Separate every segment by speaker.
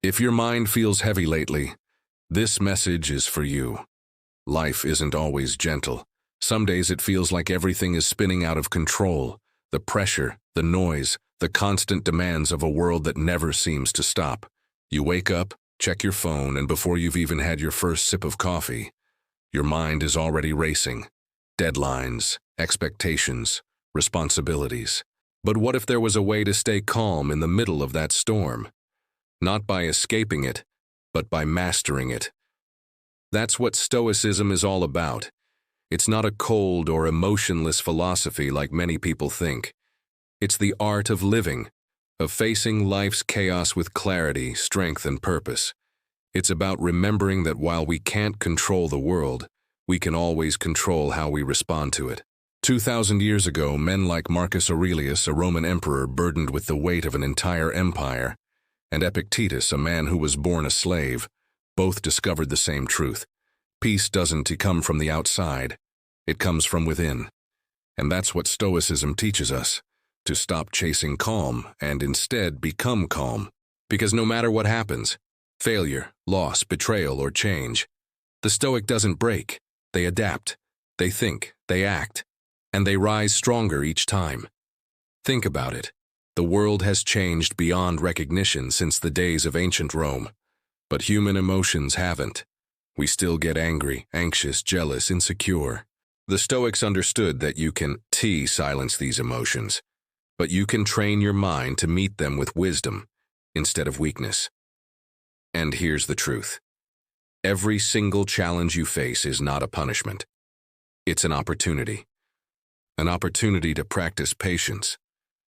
Speaker 1: If your mind feels heavy lately, this message is for you. Life isn't always gentle. Some days it feels like everything is spinning out of control. The pressure, the noise, the constant demands of a world that never seems to stop. You wake up, check your phone, and before you've even had your first sip of coffee, your mind is already racing. Deadlines, expectations, responsibilities. But what if there was a way to stay calm in the middle of that storm? Not by escaping it, but by mastering it. That's what Stoicism is all about. It's not a cold or emotionless philosophy like many people think. It's the art of living, of facing life's chaos with clarity, strength, and purpose. It's about remembering that while we can't control the world, we can always control how we respond to it. 2,000 years ago, men like Marcus Aurelius, a Roman emperor burdened with the weight of an entire empire, and Epictetus, a man who was born a slave, both discovered the same truth. Peace doesn't come from the outside, it comes from within. And that's what Stoicism teaches us, to stop chasing calm and instead become calm. Because no matter what happens, failure, loss, betrayal, or change, the Stoic doesn't break. They adapt, they think, they act, and they rise stronger each time. Think about it. The world has changed beyond recognition since the days of ancient Rome, but human emotions haven't. We still get angry, anxious, jealous, insecure. The Stoics understood that you can silence these emotions, but you can train your mind to meet them with wisdom instead of weakness. And here's the truth. Every single challenge you face is not a punishment. It's an opportunity. An opportunity to practice patience,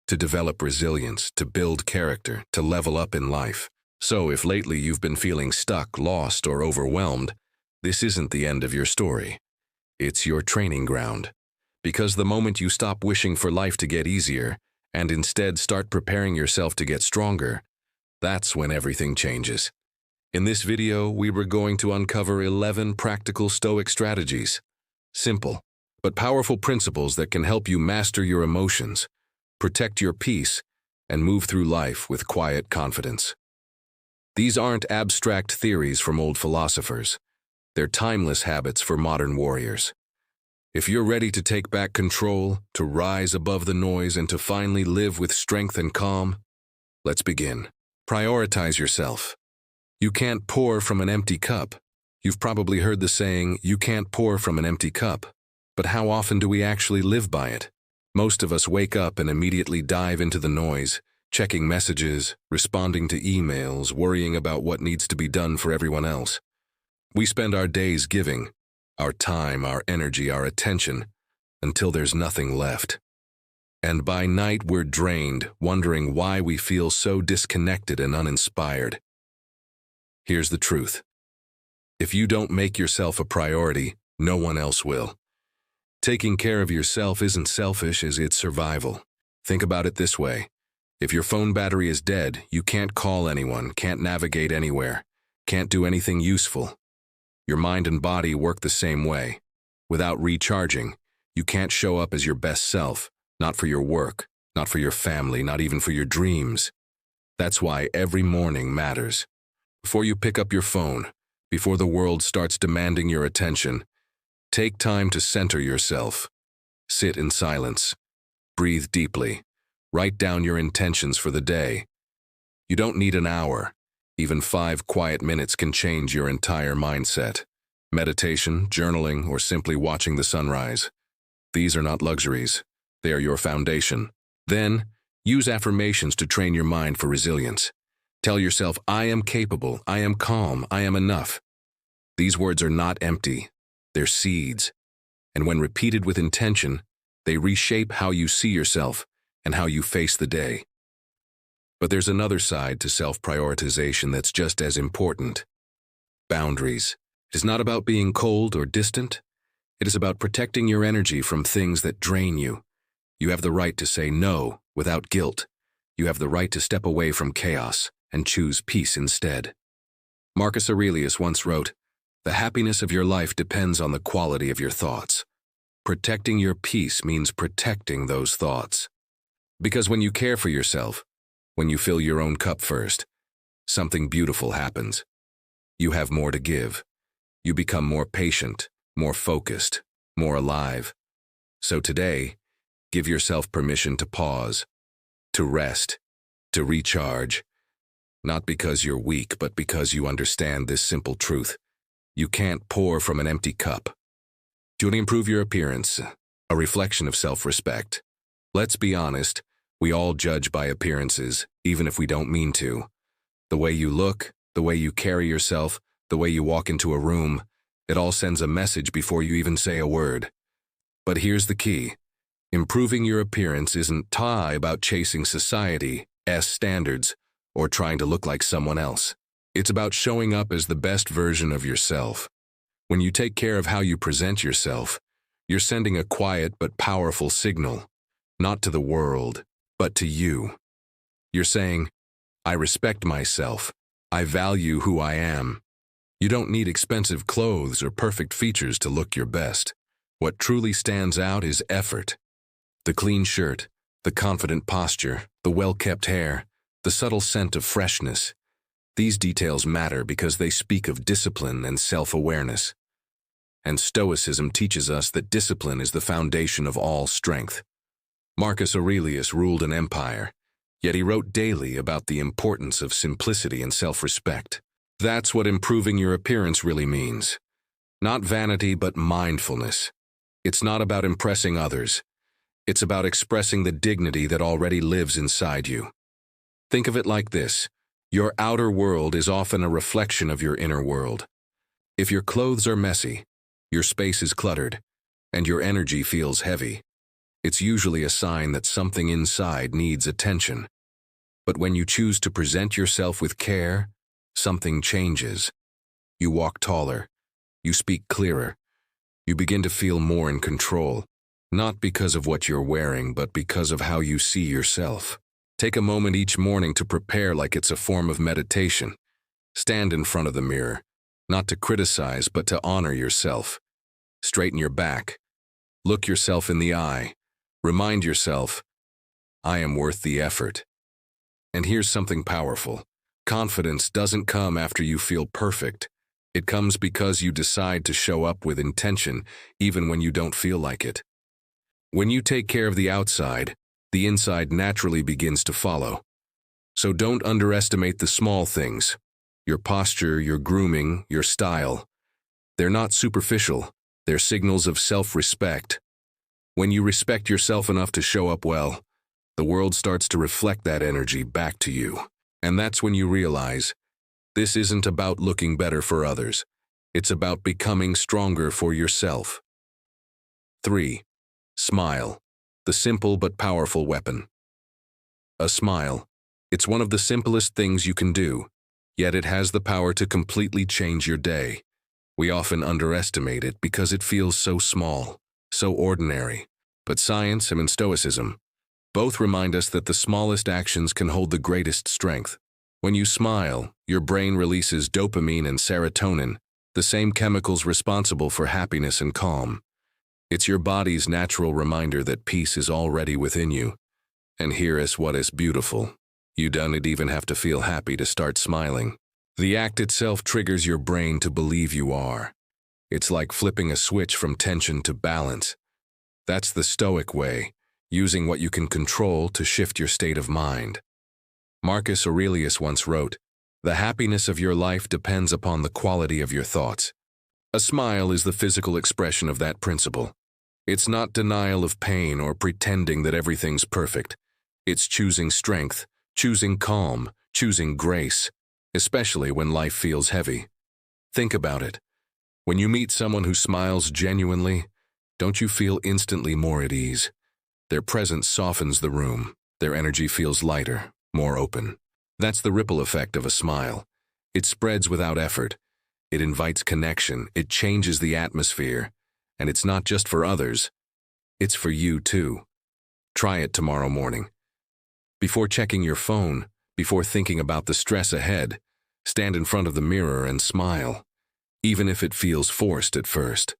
Speaker 1: to develop resilience, to build character, to level up in life. So if lately you've been feeling stuck, lost, or overwhelmed, this isn't the end of your story. It's your training ground. Because the moment you stop wishing for life to get easier and instead start preparing yourself to get stronger, that's when everything changes. In this video, we were going to uncover 11 practical Stoic strategies. Simple, but powerful principles that can help you master your emotions, protect your peace, and move through life with quiet confidence. These aren't abstract theories from old philosophers. They're timeless habits for modern warriors. If you're ready to take back control, to rise above the noise, and to finally live with strength and calm, let's begin. Prioritize yourself. You can't pour from an empty cup. You've probably heard the saying, you can't pour from an empty cup. But how often do we actually live by it? Most of us wake up and immediately dive into the noise, checking messages, responding to emails, worrying about what needs to be done for everyone else. We spend our days giving, our time, our energy, our attention, until there's nothing left. And by night we're drained, wondering why we feel so disconnected and uninspired. Here's the truth. If you don't make yourself a priority, no one else will. Taking care of yourself isn't selfish, it's survival. Think about it this way. If your phone battery is dead, you can't call anyone, can't navigate anywhere, can't do anything useful. Your mind and body work the same way. Without recharging, you can't show up as your best self, not for your work, not for your family, not even for your dreams. That's why every morning matters. Before you pick up your phone, before the world starts demanding your attention, take time to center yourself. Sit in silence. Breathe deeply. Write down your intentions for the day. You don't need an hour. Even 5 quiet minutes can change your entire mindset. Meditation, journaling, or simply watching the sunrise. These are not luxuries. They are your foundation. Then, use affirmations to train your mind for resilience. Tell yourself, I am capable, I am calm, I am enough. These words are not empty. They're seeds. And when repeated with intention, they reshape how you see yourself and how you face the day. But there's another side to self-prioritization that's just as important. Boundaries. It is not about being cold or distant. It is about protecting your energy from things that drain you. You have the right to say no without guilt. You have the right to step away from chaos and choose peace instead. Marcus Aurelius once wrote, "The happiness of your life depends on the quality of your thoughts." Protecting your peace means protecting those thoughts. Because when you care for yourself, when you fill your own cup first, something beautiful happens. You have more to give. You become more patient, more focused, more alive. So today, give yourself permission to pause, to rest, to recharge. Not because you're weak, but because you understand this simple truth. You can't pour from an empty cup. Do you want to improve your appearance? A reflection of self-respect. Let's be honest, we all judge by appearances, even if we don't mean to. The way you look, the way you carry yourself, the way you walk into a room, it all sends a message before you even say a word. But here's the key. Improving your appearance isn't about chasing society's standards or trying to look like someone else. It's about showing up as the best version of yourself. When you take care of how you present yourself, you're sending a quiet but powerful signal, not to the world, but to you. You're saying, I respect myself. I value who I am. You don't need expensive clothes or perfect features to look your best. What truly stands out is effort. The clean shirt, the confident posture, the well-kept hair, the subtle scent of freshness. These details matter because they speak of discipline and self-awareness. And Stoicism teaches us that discipline is the foundation of all strength. Marcus Aurelius ruled an empire, yet he wrote daily about the importance of simplicity and self-respect. That's what improving your appearance really means. Not vanity, but mindfulness. It's not about impressing others. It's about expressing the dignity that already lives inside you. Think of it like this. Your outer world is often a reflection of your inner world. If your clothes are messy, your space is cluttered, and your energy feels heavy, it's usually a sign that something inside needs attention. But when you choose to present yourself with care, something changes. You walk taller. You speak clearer. You begin to feel more in control, not because of what you're wearing, but because of how you see yourself. Take a moment each morning to prepare like it's a form of meditation. Stand in front of the mirror, not to criticize, but to honor yourself. Straighten your back. Look yourself in the eye. Remind yourself, I am worth the effort. And here's something powerful. Confidence doesn't come after you feel perfect. It comes because you decide to show up with intention, even when you don't feel like it. When you take care of the outside, the inside naturally begins to follow. So don't underestimate the small things. Your posture, your grooming, your style. They're not superficial. They're signals of self-respect. When you respect yourself enough to show up well, the world starts to reflect that energy back to you. And that's when you realize, this isn't about looking better for others. It's about becoming stronger for yourself. 3. Smile. The simple but powerful weapon. A smile. It's one of the simplest things you can do, yet it has the power to completely change your day. We often underestimate it because it feels so small, so ordinary. But science and Stoicism both remind us that the smallest actions can hold the greatest strength. When you smile, your brain releases dopamine and serotonin, the same chemicals responsible for happiness and calm. It's your body's natural reminder that peace is already within you. And here is what is beautiful. You don't even have to feel happy to start smiling. The act itself triggers your brain to believe you are. It's like flipping a switch from tension to balance. That's the Stoic way, using what you can control to shift your state of mind. Marcus Aurelius once wrote, "The happiness of your life depends upon the quality of your thoughts." A smile is the physical expression of that principle. It's not denial of pain or pretending that everything's perfect. It's choosing strength, choosing calm, choosing grace, especially when life feels heavy. Think about it. When you meet someone who smiles genuinely, don't you feel instantly more at ease? Their presence softens the room. Their energy feels lighter, more open. That's the ripple effect of a smile. It spreads without effort. It invites connection. It changes the atmosphere. And it's not just for others. It's for you too. Try it tomorrow morning. Before checking your phone, before thinking about the stress ahead, stand in front of the mirror and smile, even if it feels forced at first.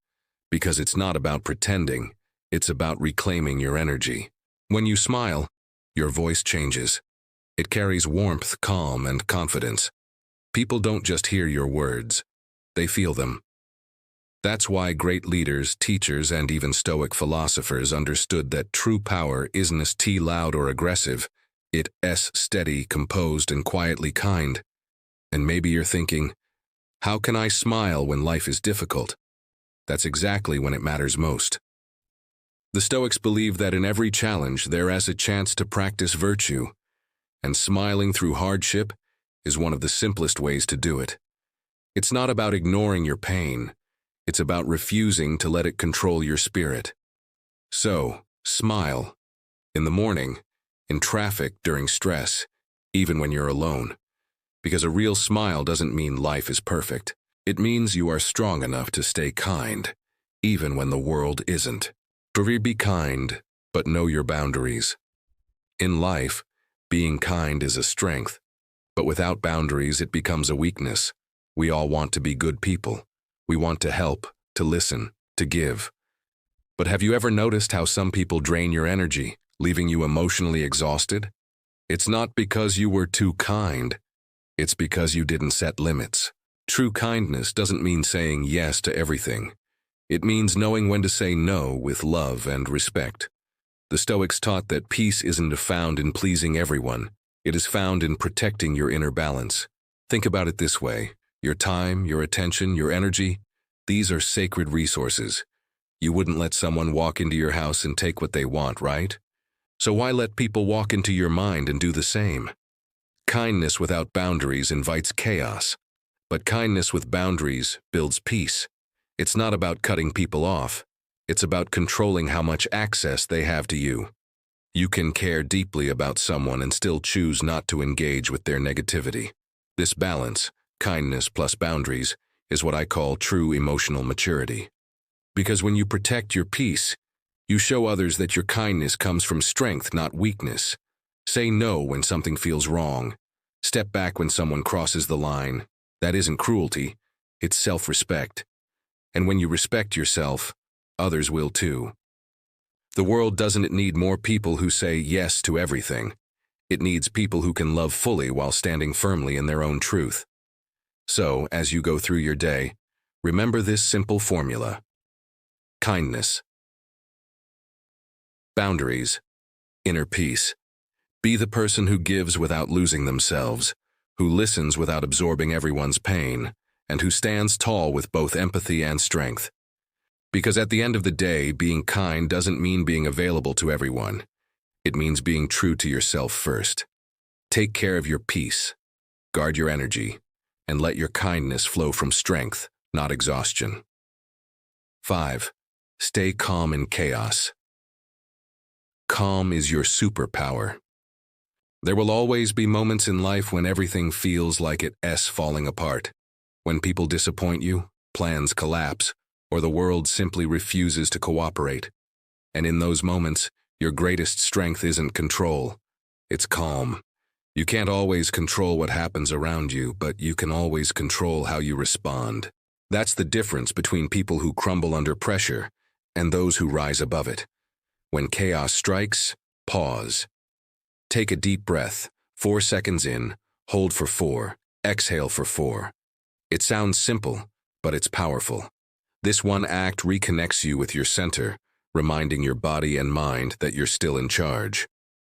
Speaker 1: Because it's not about pretending, it's about reclaiming your energy. When you smile, your voice changes. It carries warmth, calm, and confidence. People don't just hear your words, they feel them. That's why great leaders, teachers, and even Stoic philosophers understood that true power isn't loud or aggressive, it's steady, composed, and quietly kind. And maybe you're thinking, how can I smile when life is difficult? That's exactly when it matters most. The Stoics believed that in every challenge there is a chance to practice virtue, and smiling through hardship is one of the simplest ways to do it. It's not about ignoring your pain, it's about refusing to let it control your spirit. So, smile. In the morning, in traffic, during stress, even when you're alone. Because a real smile doesn't mean life is perfect. It means you are strong enough to stay kind, even when the world isn't. Be kind, but know your boundaries. In life, being kind is a strength, but without boundaries it becomes a weakness. We all want to be good people. We want to help, to listen, to give. But have you ever noticed how some people drain your energy, leaving you emotionally exhausted? It's not because you were too kind. It's because you didn't set limits. True kindness doesn't mean saying yes to everything. It means knowing when to say no with love and respect. The Stoics taught that peace isn't found in pleasing everyone. It is found in protecting your inner balance. Think about it this way. Your time, your attention, your energy, these are sacred resources. You wouldn't let someone walk into your house and take what they want, right? So why let people walk into your mind and do the same? Kindness without boundaries invites chaos, but kindness with boundaries builds peace. It's not about cutting people off. It's about controlling how much access they have to you. You can care deeply about someone and still choose not to engage with their negativity. This balance, kindness plus boundaries, is what I call true emotional maturity. Because when you protect your peace, you show others that your kindness comes from strength, not weakness. Say no when something feels wrong. Step back when someone crosses the line. That isn't cruelty, it's self-respect. And when you respect yourself, others will too. The world doesn't need more people who say yes to everything. It needs people who can love fully while standing firmly in their own truth. So, as you go through your day, remember this simple formula. Kindness. Boundaries. Inner peace. Be the person who gives without losing themselves, who listens without absorbing everyone's pain, and who stands tall with both empathy and strength. Because at the end of the day, being kind doesn't mean being available to everyone. It means being true to yourself first. Take care of your peace, guard your energy, and let your kindness flow from strength, not exhaustion. 5. Stay calm in chaos. Calm is your superpower. There will always be moments in life when everything feels like it's falling apart. When people disappoint you, plans collapse, or the world simply refuses to cooperate. And in those moments, your greatest strength isn't control. It's calm. You can't always control what happens around you, but you can always control how you respond. That's the difference between people who crumble under pressure and those who rise above it. When chaos strikes, pause. Take a deep breath, 4 seconds in, hold for 4, exhale for 4. It sounds simple, but it's powerful. This one act reconnects you with your center, reminding your body and mind that you're still in charge.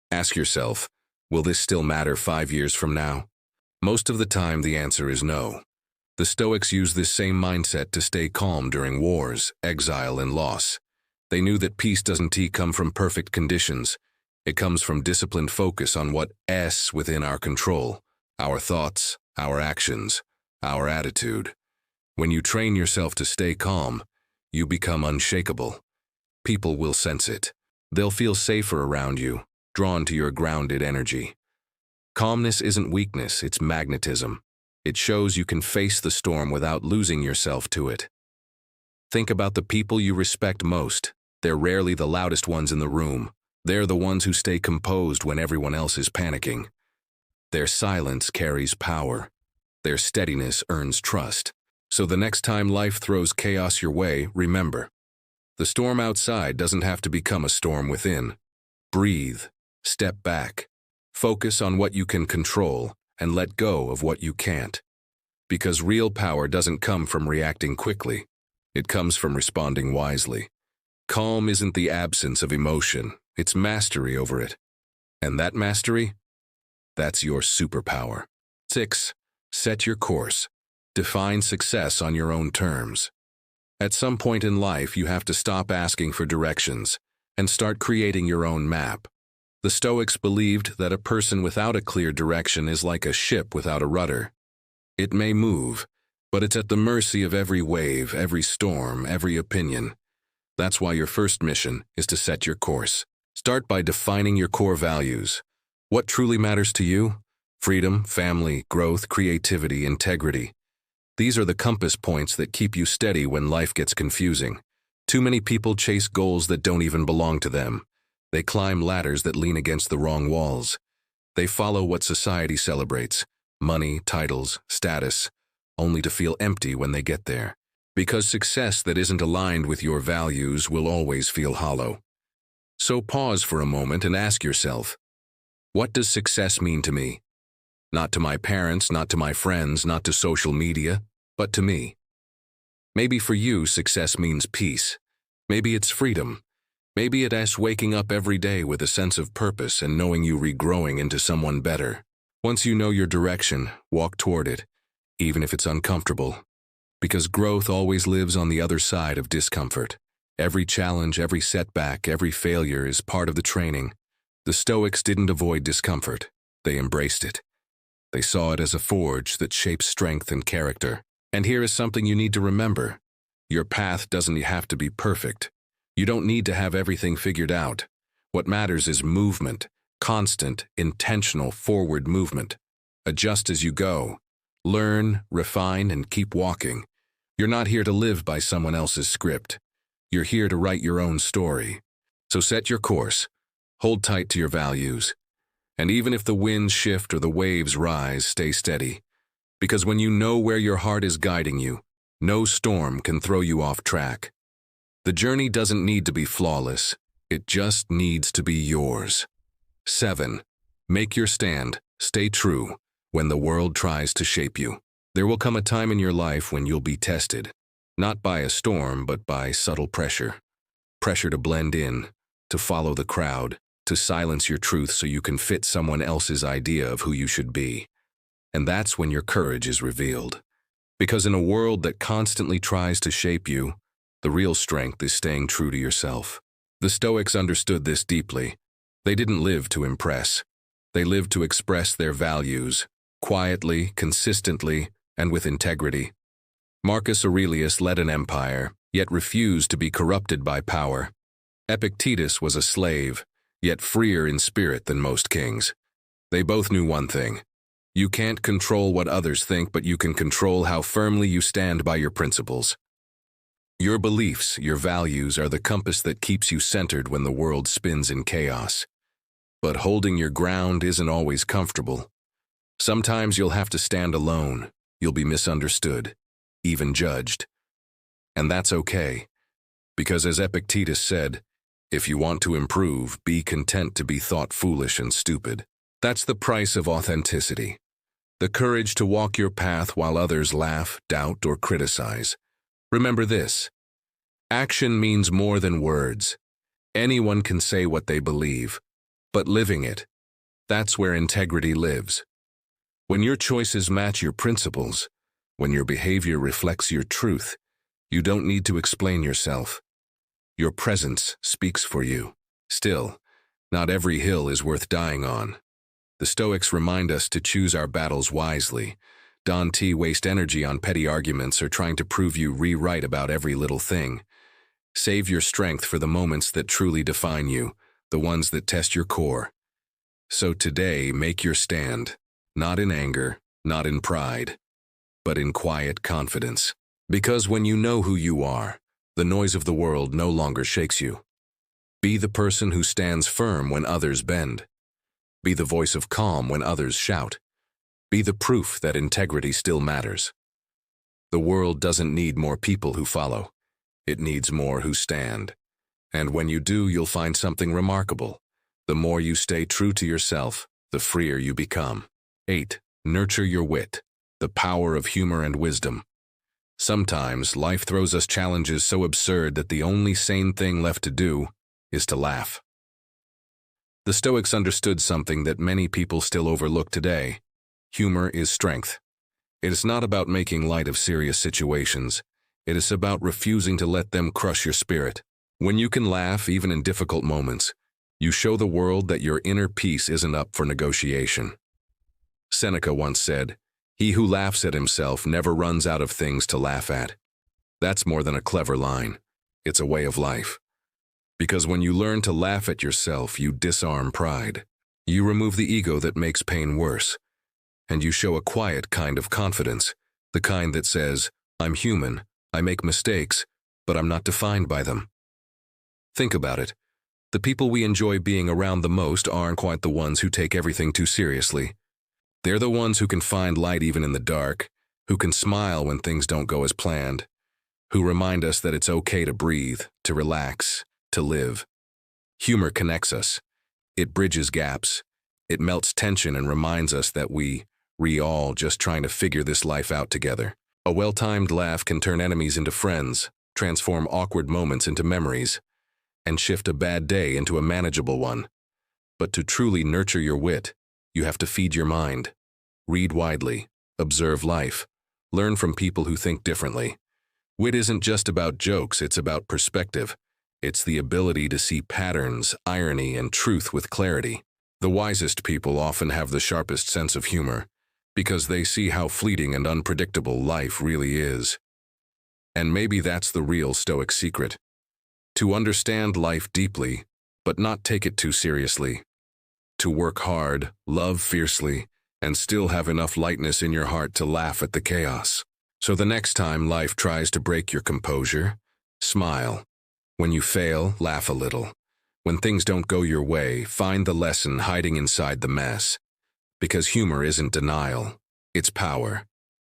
Speaker 1: Ask yourself, will this still matter 5 years from now? Most of the time, the answer is no. The Stoics used this same mindset to stay calm during wars, exile, and loss. They knew that peace doesn't come from perfect conditions. It comes from disciplined focus on what's within our control, our thoughts, our actions, our attitude. When you train yourself to stay calm, you become unshakable. People will sense it. They'll feel safer around you, drawn to your grounded energy. Calmness isn't weakness, it's magnetism. It shows you can face the storm without losing yourself to it. Think about the people you respect most. They're rarely the loudest ones in the room. They're the ones who stay composed when everyone else is panicking. Their silence carries power. Their steadiness earns trust. So the next time life throws chaos your way, remember, the storm outside doesn't have to become a storm within. Breathe, step back, focus on what you can control, and let go of what you can't. Because real power doesn't come from reacting quickly. It comes from responding wisely. Calm isn't the absence of emotion, it's mastery over it. And that mastery? That's your superpower. 6. Set your course. Define success on your own terms. At some point in life, you have to stop asking for directions and start creating your own map. The Stoics believed that a person without a clear direction is like a ship without a rudder. It may move, but it's at the mercy of every wave, every storm, every opinion. That's why your first mission is to set your course. Start by defining your core values. What truly matters to you? Freedom, family, growth, creativity, integrity. These are the compass points that keep you steady when life gets confusing. Too many people chase goals that don't even belong to them. They climb ladders that lean against the wrong walls. They follow what society celebrates: money, titles, status, only to feel empty when they get there. Because success that isn't aligned with your values will always feel hollow. So pause for a moment and ask yourself, what does success mean to me? Not to my parents, not to my friends, not to social media, but to me. Maybe for you, success means peace. Maybe it's freedom. Maybe it's waking up every day with a sense of purpose and knowing you regrowing into someone better. Once you know your direction, walk toward it, even if it's uncomfortable. Because growth always lives on the other side of discomfort. Every challenge, every setback, every failure is part of the training. The Stoics didn't avoid discomfort. They embraced it. They saw it as a forge that shapes strength and character. And here is something you need to remember. Your path doesn't have to be perfect. You don't need to have everything figured out. What matters is movement, constant, intentional forward movement. Adjust as you go. Learn, refine, and keep walking. You're not here to live by someone else's script. You're here to write your own story. So set your course. Hold tight to your values. And even if the winds shift or the waves rise, stay steady. Because when you know where your heart is guiding you, no storm can throw you off track. The journey doesn't need to be flawless. It just needs to be yours. 7. Make your stand. Stay true when the world tries to shape you. There will come a time in your life when you'll be tested, not by a storm, but by subtle pressure. Pressure to blend in, to follow the crowd, to silence your truth so you can fit someone else's idea of who you should be. And that's when your courage is revealed. Because in a world that constantly tries to shape you, the real strength is staying true to yourself. The Stoics understood this deeply. They didn't live to impress. They lived to express their values, quietly, consistently, and with integrity. Marcus Aurelius led an empire, yet refused to be corrupted by power. Epictetus was a slave, yet freer in spirit than most kings. They both knew one thing. You can't control what others think, but you can control how firmly you stand by your principles. Your beliefs, your values, are the compass that keeps you centered when the world spins in chaos. But holding your ground isn't always comfortable. Sometimes you'll have to stand alone. You'll be misunderstood, even judged. And that's okay. Because as Epictetus said, if you want to improve, be content to be thought foolish and stupid. That's the price of authenticity. The courage to walk your path while others laugh, doubt, or criticize. Remember this. Action means more than words. Anyone can say what they believe, but living it, that's where integrity lives. When your choices match your principles, when your behavior reflects your truth, you don't need to explain yourself. Your presence speaks for you. Still, not every hill is worth dying on. The Stoics remind us to choose our battles wisely. Don't waste energy on petty arguments or trying to prove you right about every little thing. Save your strength for the moments that truly define you, the ones that test your core. So today, make your stand, not in anger, not in pride, but in quiet confidence. Because when you know who you are, the noise of the world no longer shakes you. Be the person who stands firm when others bend. Be the voice of calm when others shout. Be the proof that integrity still matters. The world doesn't need more people who follow. It needs more who stand. And when you do, you'll find something remarkable. The more you stay true to yourself, the freer you become. 8. Nurture your wit. the power of humor and wisdom. Sometimes life throws us challenges so absurd that the only sane thing left to do is to laugh. The Stoics understood something that many people still overlook today. Humor is strength. It is not about making light of serious situations. It is about refusing to let them crush your spirit. When you can laugh even in difficult moments, you show the world that your inner peace isn't up for negotiation. Seneca once said, "He who laughs at himself never runs out of things to laugh at." That's more than a clever line. It's a way of life. Because when you learn to laugh at yourself, you disarm pride. You remove the ego that makes pain worse. And you show a quiet kind of confidence, the kind that says, "I'm human, I make mistakes, but I'm not defined by them." Think about it. The people we enjoy being around the most aren't quite the ones who take everything too seriously. They're the ones who can find light even in the dark, who can smile when things don't go as planned, who remind us that it's okay to breathe, to relax, to live. Humor connects us. It bridges gaps. It melts tension and reminds us that we all just trying to figure this life out together. A well-timed laugh can turn enemies into friends, transform awkward moments into memories, and shift a bad day into a manageable one. But to truly nurture your wit, you have to feed your mind. Read widely, observe life, learn from people who think differently. Wit isn't just about jokes, it's about perspective. It's the ability to see patterns, irony, and truth with clarity. The wisest people often have the sharpest sense of humor, because they see how fleeting and unpredictable life really is. And maybe that's the real Stoic secret. To understand life deeply, but not take it too seriously. To work hard, love fiercely, and still have enough lightness in your heart to laugh at the chaos. So the next time life tries to break your composure, smile. When you fail, laugh a little. When things don't go your way, find the lesson hiding inside the mess. Because humor isn't denial, it's power.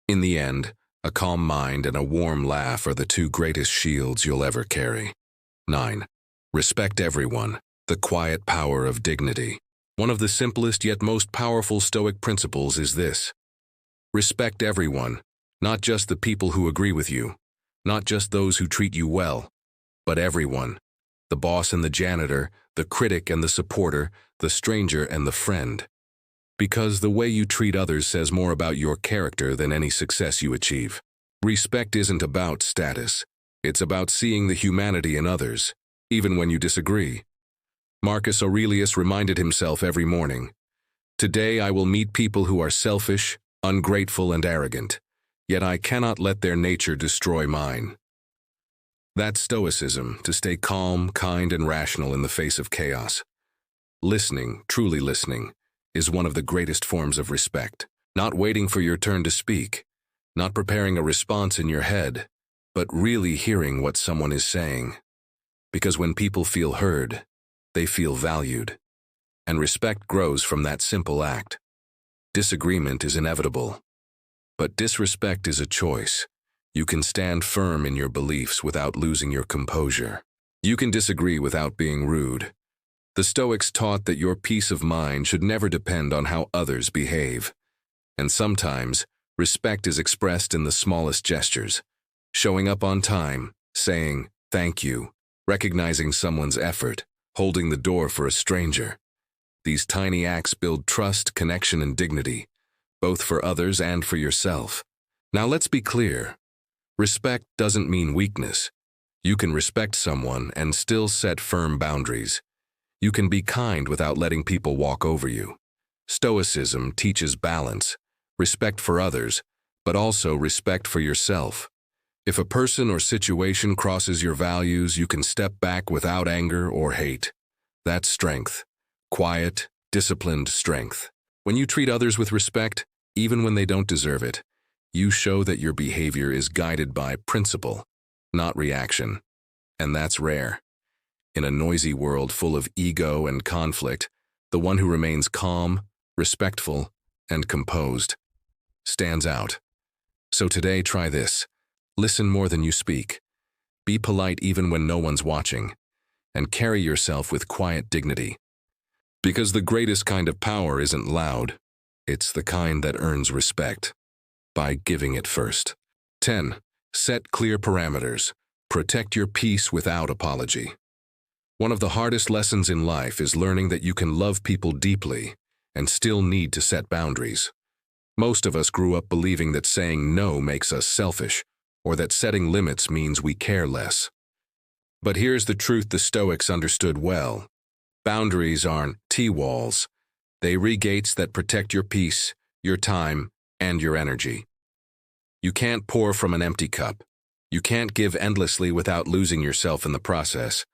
Speaker 1: In the end, a calm mind and a warm laugh are the two greatest shields you'll ever carry. 9. Respect everyone, the quiet power of dignity. One of the simplest yet most powerful Stoic principles is this. Respect everyone, not just the people who agree with you, not just those who treat you well, but everyone. The boss and the janitor, the critic and the supporter, the stranger and the friend. Because the way you treat others says more about your character than any success you achieve. Respect isn't about status. It's about seeing the humanity in others, even when you disagree. Marcus Aurelius reminded himself every morning, "Today I will meet people who are selfish, ungrateful, and arrogant, yet I cannot let their nature destroy mine." That's Stoicism, to stay calm, kind, and rational in the face of chaos. Listening, truly listening, is one of the greatest forms of respect. Not waiting for your turn to speak, not preparing a response in your head, but really hearing what someone is saying. Because when people feel heard, they feel valued. And respect grows from that simple act. Disagreement is inevitable. But disrespect is a choice. You can stand firm in your beliefs without losing your composure. You can disagree without being rude. The Stoics taught that your peace of mind should never depend on how others behave. And sometimes, respect is expressed in the smallest gestures. Showing up on time, saying, "Thank you," recognizing someone's effort, holding the door for a stranger. These tiny acts build trust, connection, and dignity, both for others and for yourself. Now let's be clear. Respect doesn't mean weakness. You can respect someone and still set firm boundaries. You can be kind without letting people walk over you. Stoicism teaches balance, respect for others, but also respect for yourself. If a person or situation crosses your values, you can step back without anger or hate. That's strength. Quiet, disciplined strength. When you treat others with respect, even when they don't deserve it, you show that your behavior is guided by principle, not reaction. And that's rare. In a noisy world full of ego and conflict, the one who remains calm, respectful, and composed stands out. So today, try this. Listen more than you speak. Be polite even when no one's watching. And carry yourself with quiet dignity. Because the greatest kind of power isn't loud. It's the kind that earns respect. by giving it first. 10. Set clear parameters. Protect your peace without apology. One of the hardest lessons in life is learning that you can love people deeply and still need to set boundaries. Most of us grew up believing that saying no makes us selfish, or that setting limits means we care less. But here's the truth the Stoics understood well. Boundaries aren't T-walls. They're gates that protect your peace, your time, and your energy. You can't pour from an empty cup. You can't give endlessly without losing yourself in the process.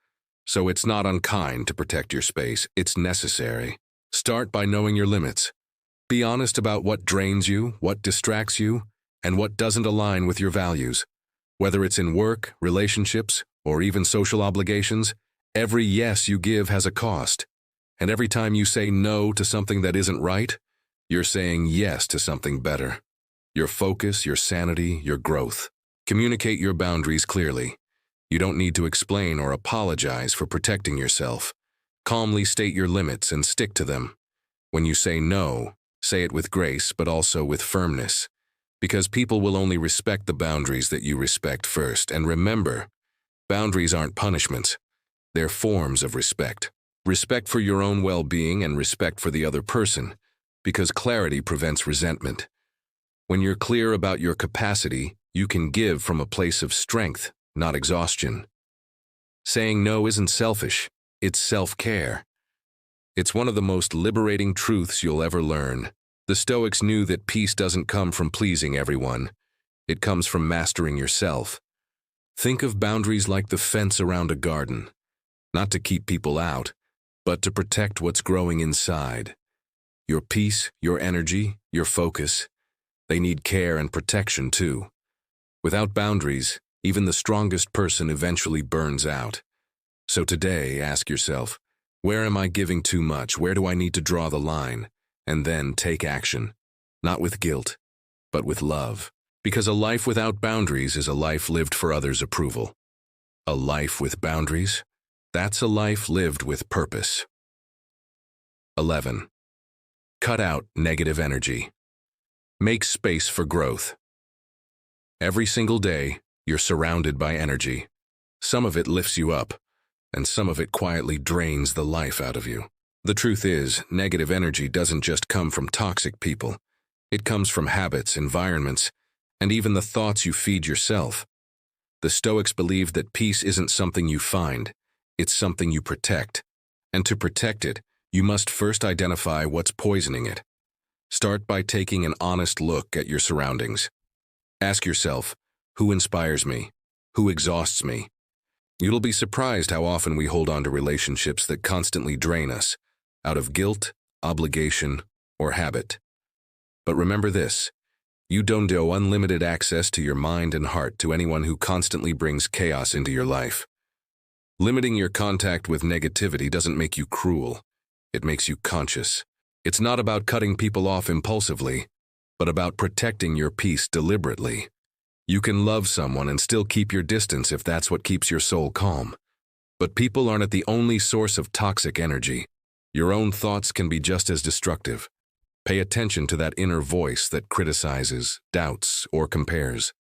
Speaker 1: So it's not unkind to protect your space, it's necessary. Start by knowing your limits. Be honest about what drains you, what distracts you, and what doesn't align with your values. Whether it's in work, relationships, or even social obligations, every yes you give has a cost. And every time you say no to something that isn't right, you're saying yes to something better. Your focus, your sanity, your growth. Communicate your boundaries clearly. You don't need to explain or apologize for protecting yourself. Calmly state your limits and stick to them. When you say no, say it with grace but also with firmness. Because people will only respect the boundaries that you respect first. And remember, boundaries aren't punishments. They're forms of respect. Respect for your own well-being and respect for the other person, because clarity prevents resentment. When you're clear about your capacity, you can give from a place of strength, not exhaustion. Saying no isn't selfish, it's self-care. It's one of the most liberating truths you'll ever learn. The Stoics knew that peace doesn't come from pleasing everyone. It comes from mastering yourself. Think of boundaries like the fence around a garden, not to keep people out, but to protect what's growing inside. Your peace, your energy, your focus, they need care and protection too. Without boundaries, even the strongest person eventually burns out. So today, ask yourself, where am I giving too much? Where do I need to draw the line? And then take action, not with guilt, but with love. Because a life without boundaries is a life lived for others' approval. A life with boundaries? That's a life lived with purpose. 11. Cut out negative energy. Make space for growth. Every single day, you're surrounded by energy. Some of it lifts you up, and some of it quietly drains the life out of you. The truth is, negative energy doesn't just come from toxic people. It comes from habits, environments, and even the thoughts you feed yourself. The Stoics believed that peace isn't something you find, it's something you protect. And to protect it, you must first identify what's poisoning it. Start by taking an honest look at your surroundings. Ask yourself, who inspires me? Who exhausts me? You'll be surprised how often we hold on to relationships that constantly drain us, out of guilt, obligation, or habit. But remember this, you don't owe unlimited access to your mind and heart to anyone who constantly brings chaos into your life. Limiting your contact with negativity doesn't make you cruel. It makes you conscious. It's not about cutting people off impulsively, but about protecting your peace deliberately. You can love someone and still keep your distance if that's what keeps your soul calm. But people aren't the only source of toxic energy. Your own thoughts can be just as destructive. Pay attention to that inner voice that criticizes, doubts, or compares.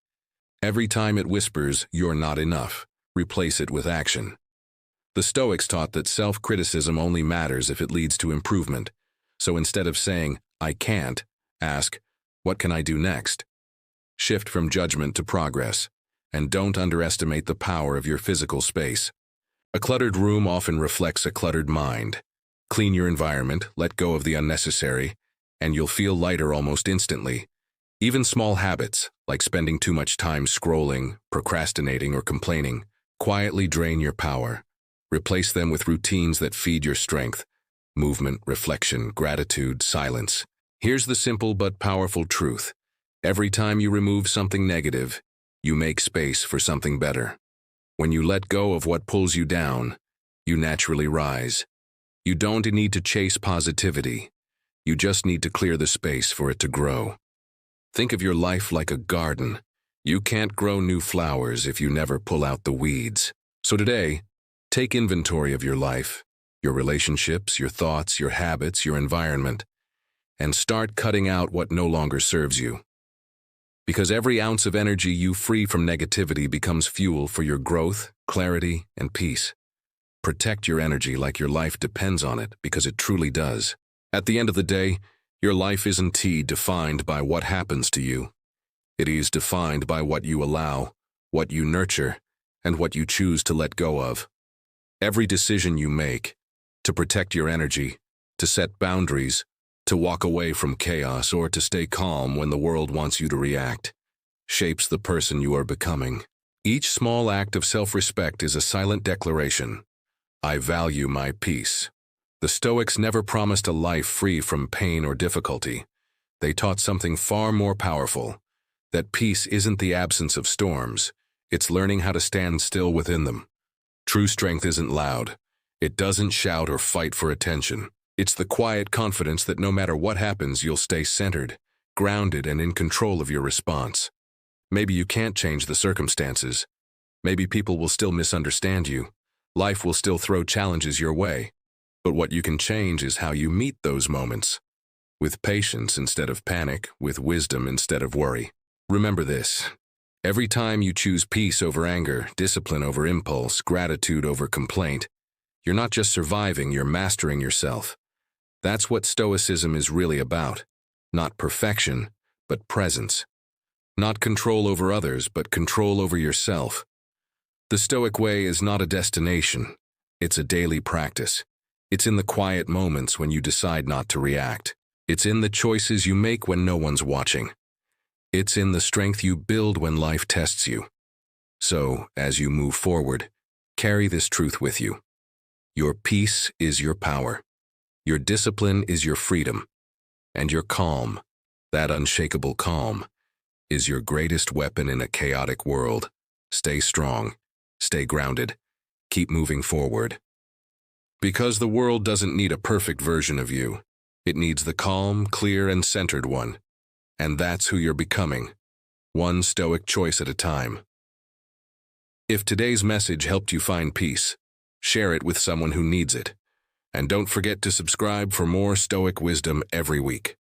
Speaker 1: Every time it whispers, "You're not enough," replace it with action. The Stoics taught that self-criticism only matters if it leads to improvement. So instead of saying, "I can't," ask, "What can I do next?" Shift from judgment to progress, and don't underestimate the power of your physical space. A cluttered room often reflects a cluttered mind. Clean your environment, let go of the unnecessary, and you'll feel lighter almost instantly. Even small habits, like spending too much time scrolling, procrastinating, or complaining, quietly drain your power. Replace them with routines that feed your strength. Movement, reflection, gratitude, silence. Here's the simple but powerful truth. Every time you remove something negative, you make space for something better. When you let go of what pulls you down, you naturally rise. You don't need to chase positivity. You just need to clear the space for it to grow. Think of your life like a garden. You can't grow new flowers if you never pull out the weeds. So today, take inventory of your life, your relationships, your thoughts, your habits, your environment, and start cutting out what no longer serves you. Because every ounce of energy you free from negativity becomes fuel for your growth, clarity, and peace. Protect your energy like your life depends on it, because it truly does. At the end of the day, your life isn't defined by what happens to you. It is defined by what you allow, what you nurture, and what you choose to let go of. Every decision you make, to protect your energy, to set boundaries, to walk away from chaos, or to stay calm when the world wants you to react, shapes the person you are becoming. Each small act of self-respect is a silent declaration. I value my peace. The Stoics never promised a life free from pain or difficulty. They taught something far more powerful, that peace isn't the absence of storms, it's learning how to stand still within them. True strength isn't loud. It doesn't shout or fight for attention. It's the quiet confidence that no matter what happens, you'll stay centered, grounded, and in control of your response. Maybe you can't change the circumstances. Maybe people will still misunderstand you. Life will still throw challenges your way. But what you can change is how you meet those moments. With patience instead of panic, with wisdom instead of worry. Remember this. Every time you choose peace over anger, discipline over impulse, gratitude over complaint, you're not just surviving, you're mastering yourself. That's what Stoicism is really about. Not perfection, but presence. Not control over others, but control over yourself. The Stoic way is not a destination. It's a daily practice. It's in the quiet moments when you decide not to react. It's in the choices you make when no one's watching. It's in the strength you build when life tests you. So, as you move forward, carry this truth with you. Your peace is your power. Your discipline is your freedom. And your calm, that unshakable calm, is your greatest weapon in a chaotic world. Stay strong. Stay grounded. Keep moving forward. Because the world doesn't need a perfect version of you. It needs the calm, clear, and centered one. And that's who you're becoming. One Stoic choice at a time. If today's message helped you find peace, share it with someone who needs it. And don't forget to subscribe for more Stoic wisdom every week.